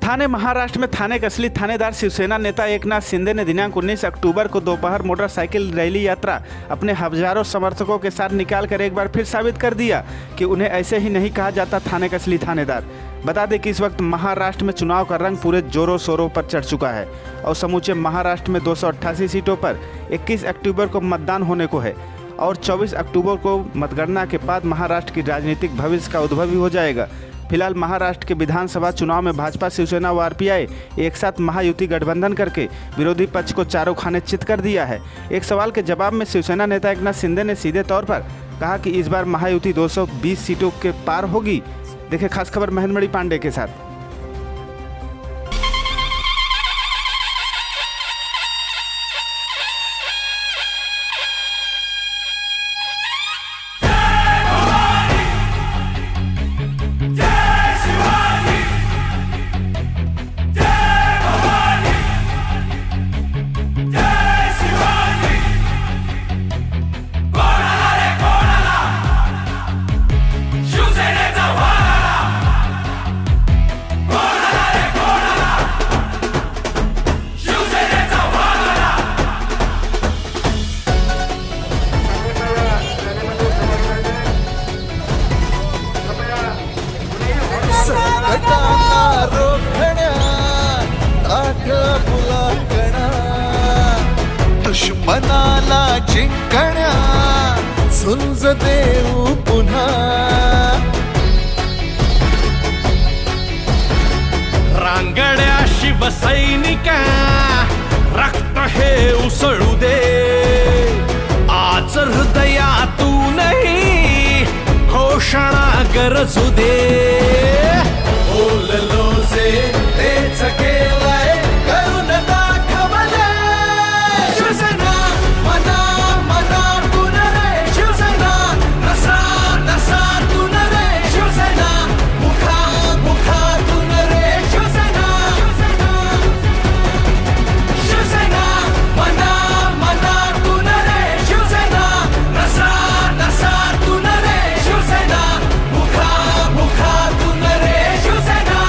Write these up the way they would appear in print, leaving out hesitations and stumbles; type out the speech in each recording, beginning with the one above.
थाने महाराष्ट्र में थाने के असली थानेदार शिवसेना नेता एकनाथ शिंदे ने दिनांक 19 अक्टूबर को दोपहर मोटरसाइकिल रैली यात्रा अपने हजारों समर्थकों के साथ निकालकर एक बार फिर साबित कर दिया कि उन्हें ऐसे ही नहीं कहा जाता थाने का असली थानेदार। बता दें कि इस वक्त महाराष्ट्र में चुनाव का रंग पूरे जोरों शोरों पर चढ़ चुका है और समूचे महाराष्ट्र में 288 सीटों पर 21 अक्टूबर को मतदान होने को है और 24 अक्टूबर को मतगणना के बाद महाराष्ट्र की राजनीतिक भविष्य का उद्भव भी हो जाएगा। फिलहाल महाराष्ट्र के विधानसभा चुनाव में भाजपा, शिवसेना व आरपीआई एक साथ महायुति गठबंधन करके विरोधी पक्ष को चारों खाने चित कर दिया है। एक सवाल के जवाब में शिवसेना नेता एकनाथ शिंदे ने सीधे तौर पर कहा कि इस बार महायुति 220 सीटों के पार होगी। देखिए खास खबर महेंद्र पांडे के साथ। दुश्मनाला जिंकण्या झुंज देऊ पुन्हा रांगड्या शिवसैनिका रक्त हे उसळू दे आज हृदयातूनही घोषणा गरजू दे बोललो जे तेच केलंय करून दाखवले शिवसेना मना मनातून रे शिवसेना नसा नसातून रे शिवसेना मुखा मुखातून रे शिवसेना शिवसेना मना मनातून रे शिवसेना नसा नसातून रे शिवसेना मुखा मुखातून रे शिवसेना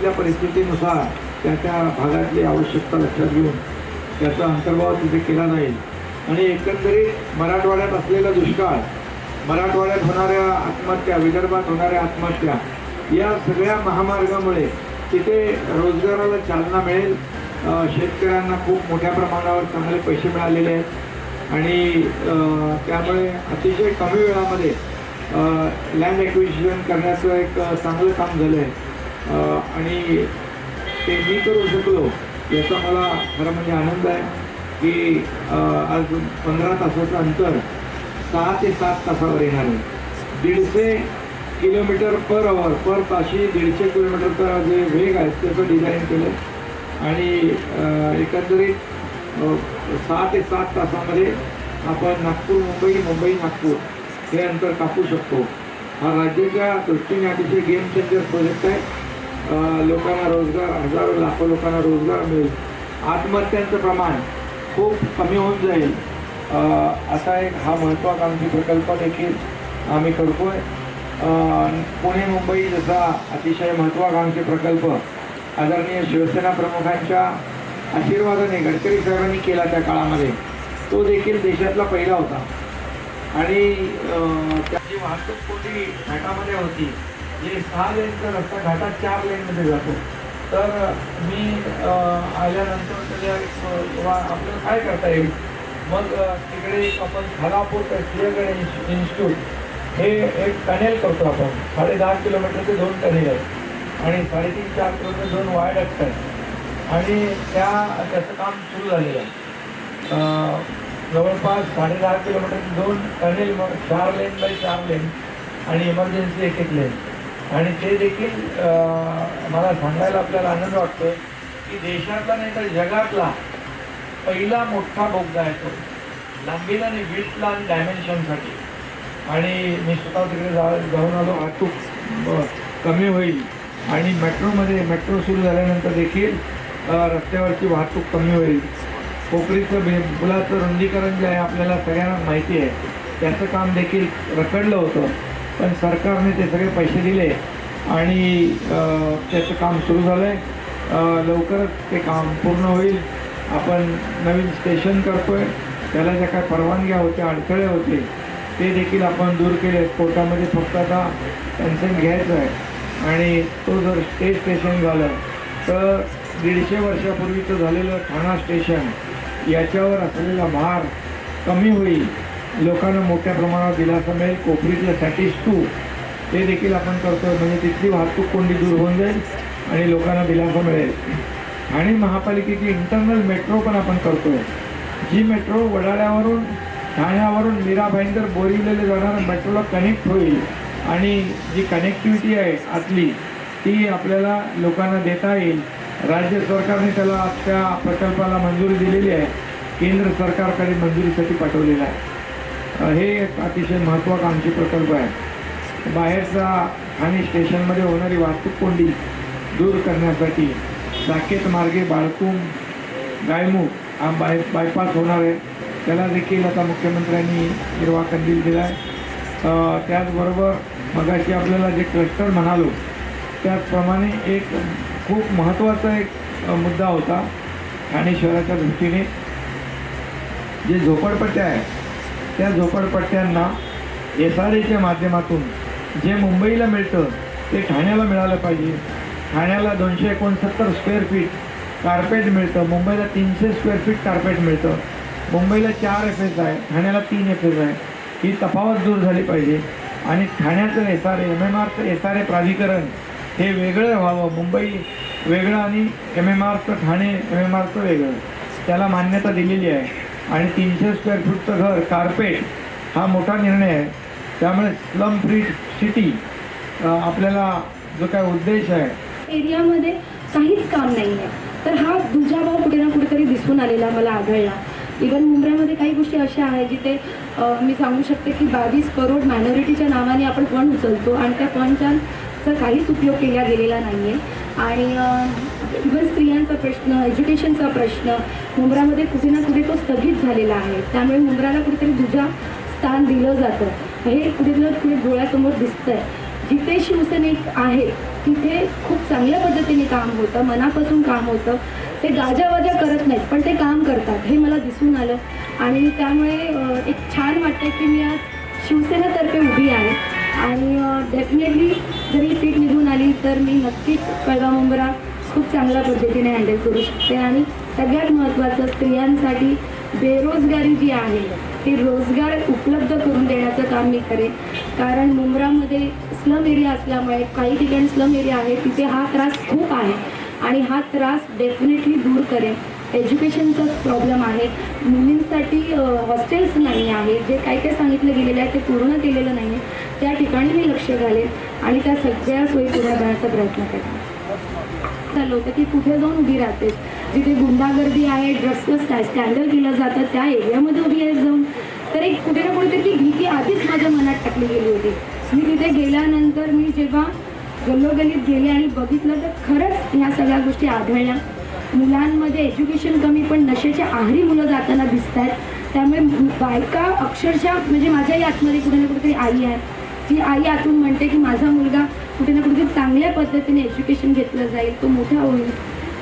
तिथल्या परिस्थितीनुसार त्या भागातली आवश्यकता लक्षात घेऊन त्याचा अंतर्भाव तिथे केला जाईल. आणि एकंदरीत मराठवाड्यात असलेला दुष्काळ, मराठवाड्यात होणाऱ्या आत्महत्या, विदर्भात होणाऱ्या आत्महत्या, या सगळ्या महामार्गामुळे तिथे रोजगाराला चालना मिळेल. शेतकऱ्यांना खूप मोठ्या प्रमाणावर चांगले पैसे मिळालेले आहेत आणि त्यामुळे अतिशय कमी वेळामध्ये लँड ॲक्विजिशन करण्याचं एक चांगलं काम झालं आहे आणि ते मी करू शकलो याचा मला खरं म्हणजे आनंद आहे की आज 15 तासाचं अंतर 6 ते 7 तासावर येणार आहे. 150 किलोमीटर पर आवर, पर ताशी 150 किलोमीटरचा जे वेग आहे त्याचं डिझाईन केलं आणि एकंदरीत 6 ते 7 तासामध्ये आपण नागपूर मुंबई, मुंबई नागपूर हे अंतर कापू शकतो. हा राज्याच्या दृष्टीने अतिशय गेम चेंजर प्रोजेक्ट आहे. लोकांना रोजगार, हजारो लाखो लोकांना रोजगार मिळेल. आत्महत्यांचं प्रमाण खूप कमी होऊन जाईल. असा एक हा महत्त्वाकांक्षी प्रकल्प देखील आम्ही करतो आहे. पुणे मुंबई जसा अतिशय महत्त्वाकांक्षी प्रकल्प आदरणीय शिवसेना प्रमुखांच्या आशीर्वादाने गडकरी साहेबांनी केला त्या काळामध्ये, तो देखील देशातला पहिला होता. आणि त्याची वाहतूक कोणी घाटामध्ये होती, जे 6 लेनचा रस्ता घाटात 4 लेनमध्ये जातो. तर मी आल्यानंतर त्याच्या आपल्याला काय करता येईल, मग तिकडे आपण खालापूर सिंहगड इन्स्टिट्यूट हे एक टनेल करतो आपण. 10.5 किलोमीटरचे 2 टनेल आहेत आणि 3.5-4 किलोमीटर 2 वायडक्ट आहेत आणि त्याचं काम सुरू झालेलं आहे. जवळपास 10.5 किलोमीटरचे 2 टनेल, 4 लेन बाय 4 लेन आणि इमर्जन्सी 1-1 लेन. आणि ते देखील मला सांगायला आपल्याला आनंद वाटतो की देशातला नाही तर जगातला पहिला मोठा बोगदा आहे तो, लांबीला आणि विड्थला आणि डायमेन्शनसाठी. आणि मी स्वतः तिकडे जाऊन आलो. वाहतूक कमी होईल आणि मेट्रो सुरू झाल्यानंतर देखील रस्त्यावरची वाहतूक कमी होईल. कोकरीचं पुलाचं रुंदीकरण जे आहे आपल्याला सगळ्यांना माहिती आहे, त्याचं काम देखील रखडलं होतं, पण सरकारने ते सगळे पैसे दिले आणि त्याचं काम सुरू झालं आहे. लवकरच ते काम पूर्ण होईल. आपण नवीन स्टेशन करतो आहे, त्याला ज्या काय परवानग्या होत्या, अडथळे होते, ते देखील आपण दूर केले. कोर्टामध्ये फक्त आता कन्सेंट घ्यायचं आहे आणि तो जर स्टेशन झालं तर 150 वर्षापूर्वीचं झालेलं ठाणा स्टेशन याच्यावर असलेला भार कमी होईल. लोकांना मोठ्या प्रमाणात दिलासा मिळेल. कोपरीतलं सॅटिस 2 ते देखील आपण करतो आहे, म्हणजे तिथली वाहतूक कोंडी दूर होऊन जाईल आणि लोकांना दिलासा मिळेल. आणि महापालिकेची इंटरनल मेट्रो पण आपण करतो आहे. जी मेट्रो वडाळ्यावरून, ठाण्यावरून मीरा भाईंदर, बोरिवलीला जाणाऱ्या मेट्रोला कनेक्ट होईल आणि जी कनेक्टिव्हिटी आहे आतली ती आपल्याला लोकांना देता येईल. राज्य सरकारने त्याला त्या प्रकल्पाला मंजुरी दिलेली आहे, केंद्र सरकारकडे मंजुरीसाठी पाठवलेला आहे. हे एक अतिशय महत्त्वाकांक्षी प्रकल्प आहे. बाहेरचा ठाणे स्टेशनमध्ये होणारी वाहतूक कोंडी दूर करण्यासाठी साकेत मार्गे बाळकूम, गायमुख हा बायपास होणार आहे. त्याला देखील आता मुख्यमंत्र्यांनी हिरवा कंदील दिला आहे. त्याचबरोबर मगाशी आपल्याला जे क्लस्टर म्हणालो त्याचप्रमाणे एक खूप महत्त्वाचा एक मुद्दा होता ठाणे शहराच्या दृष्टीने. जे झोपडपट्ट्या आहेत त्या झोपडपट्ट्यांना SRAच्या माध्यमातून जे मुंबईला मिळतं ते ठाण्याला मिळालं पाहिजे. ठाण्याला 269 स्क्वेअर फीट कार्पेट मिळतं, मुंबईला 300 स्क्वेअर फीट कार्पेट मिळतं. मुंबईला 4 FS आहे, ठाण्याला 3 FS आहे. ही तफावत दूर झाली पाहिजे आणि ठाण्याचं SRA, MMRचं SRA प्राधिकरण हे वेगळं व्हावं. मुंबई वेगळं आणि MMRचं ठाणे, MMRचं वेगळं, त्याला मान्यता दिलेली आहे. आणि 300 स्क्वेअर फूटचं घर कार्पेट हा मोठा निर्णय आहे. त्यामुळे स्लम फ्री सिटी आपल्याला जो काय उद्देश आहे, एरियामध्ये काहीच काम नाही आहे. तर हा दुजाभाव कुठे ना कुठेतरी दिसून आलेला मला आढळला. इव्हन मुंबईमध्ये काही गोष्टी अशा आहेत जिथे मी सांगू शकते की 22 करोड मायनॉरिटीच्या नावाने आपण फंड उचलतो आणि त्या फंडचा काहीच उपयोग केला गेलेला नाही आहे. आणि इव्हन स्त्रियांचा प्रश्न, एज्युकेशनचा प्रश्न मुंब्रामध्ये कुठे ना कुठे तो स्थगित झालेला आहे. त्यामुळे मुंब्राला कुठेतरी दुजा स्थान दिलं जातं हे कुठे ना कुठे डोळ्यासमोर दिसतंय. जिथे शिवसैनिक आहेत तिथे खूप चांगल्या पद्धतीने काम होतं, मनापासून काम होतं. ते गाजावाजा करत नाहीत पण ते काम करतात हे मला दिसून आलं. आणि त्यामुळे एक छान वाटतं की मी आज शिवसेनेतर्फे उभी आहे. आणि डेफिनेटली जरी सीट निघून आली तर मी नक्कीच कळवा मुंब्रा खूप चांगल्या पद्धतीने हँडल करू शकते. आणि सगळ्यात महत्त्वाचं स्त्रियांसाठी बेरोजगारी जी आहे ती रोजगार उपलब्ध करून देण्याचं काम मी करेन. कारण मुंब्रामध्ये स्लम एरिया असल्यामुळे काही ठिकाणी स्लम एरिया आहे तिथे हा त्रास खूप आहे आणि हा त्रास डेफिनेटली दूर करेन. एज्युकेशनचाच प्रॉब्लेम आहे, मुलींसाठी हॉस्टेल्स नाही आहे, जे काही काही सांगितलं गेलेलं आहे ते पूर्ण केलेलं नाही आहे, त्या ठिकाणी मी लक्ष घालेन आणि त्या सगळ्या सोयी पुढे करण्याचा प्रयत्न करेन. झालं होतं की कुठे जाऊन उभी राहते, जिथे गुंडागर्दी आहे, ड्रग्सचं स्कॅन्डल केलं जातं त्या एरियामध्ये उभी आहे जाऊन, तर एक कुठे ना कुठेतरी ती भीती आधीच माझ्या मनात टाकली गेली होती. मी तिथे गेल्यानंतर मी जेव्हा गल्लोगल्लीत गेले आणि बघितलं तर खरंच ह्या सगळ्या गोष्टी आढळल्या. मुलांमध्ये एज्युकेशन कमी पण नशेच्या आहारी मुलं जाताना दिसत आहेत. त्यामुळे बायका अक्षरशः म्हणजे माझ्याही आतमध्ये कुठे ना कुठेतरी आई आहे, जी आई आतून म्हणते की माझा मुलगा कुठे ना कुठेतरी चांगल्या पद्धतीने एज्युकेशन घेतलं जाईल, तो मोठा होईल.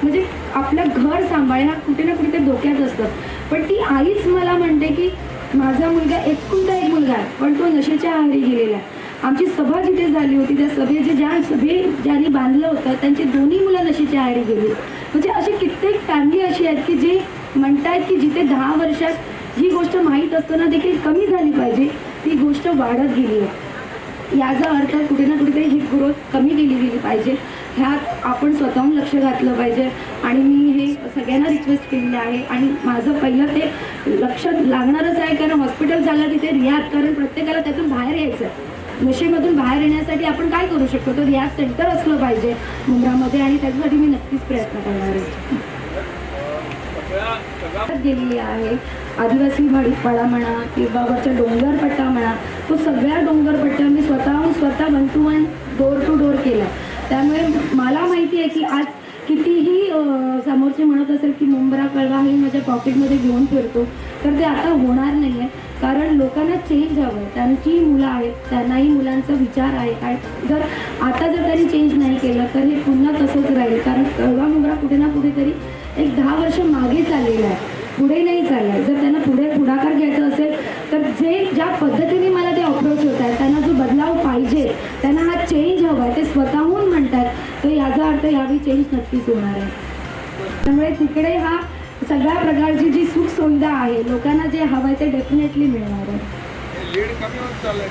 म्हणजे आपलं घर सांभाळणं कुठे ना कुठे धोक्यात असतं. पण ती आईच मला म्हणते की माझा मुलगा एकुलता एक मुलगा आहे पण तो नशेच्या आहारी गेलेला आहे. आमची सभा जिथे झाली होती त्या सभेचे ज्यांनी बांधलं होतं त्यांची दोन्ही मुलं नशेच्या आहारी गेली. म्हणजे अशी कित्येक फॅमिली अशी आहेत की जे म्हणतात की जिथे 10 वर्षात ही गोष्ट माहीत असताना देखील कमी झाली पाहिजे ती गोष्ट वाढत गेली आहे. याचा अर्थ कुठे ना कुठेतरी ही ग्रोथ कमी गेली पाहिजे. ह्यात आपण स्वतःहून लक्ष घातलं पाहिजे आणि मी हे सगळ्यांना रिक्वेस्ट केलेलं आहे. आणि माझं पहिलं ते लक्ष लागणारच आहे कारण हॉस्पिटल झालं तिथे रियाज, कारण प्रत्येकाला त्यातून बाहेर यायचं आहे. नशेमधून बाहेर येण्यासाठी आपण काय करू शकतो, तर रियाज सेंटर असलं पाहिजे मुंब्रामध्ये आणि त्याच्यासाठी मी नक्कीच प्रयत्न करणार आहे. गेलेली आहे आदिवासी पाडा म्हणा किंवा वरच्या डोंगरपट्टा म्हणा, तो सगळ्या डोंगरपट्ट्या मी स्वतः 1 to 1 डोर टू डोर केला. त्यामुळे मला माहिती आहे की आज कितीही समोरचे म्हणत असेल की मुंब्रा कळवा हे माझ्या पॉकेटमध्ये घेऊन फिरतो, तर ते आता होणार नाही आहे. कारण लोकांना चेंज हवं आहे, त्यांची मुलं आहेत, त्यांनाही मुलांचा विचार आहे. काय जर त्यांनी चेंज नाही केलं तर हे पुन्हा तसंच राहील. कारण कळवा मुंब्रा कुठे ना कुठेतरी एक 10 वर्ष मागे चाललेलं आहे, पुढे नाही चाललं आहे. जर त्यांना पुढाकार घ्यायचा असेल तर ज्या पद्धतीने मला ते अप्रोच होत आहे, त्यांना जो बदलाव पाहिजे, त्यांना हा चेंज हवा आहे, ते स्वतःहून म्हणतात, तर याचा अर्थ यावेळी चेंज नक्कीच होणार आहे. त्यामुळे तिकडे हा सगळ्या प्रकारची जी सुखसुविधा आहे लोकांना जे हवं आहे ते डेफिनेटली मिळणार आहे. लीड कमी होत चाललंय.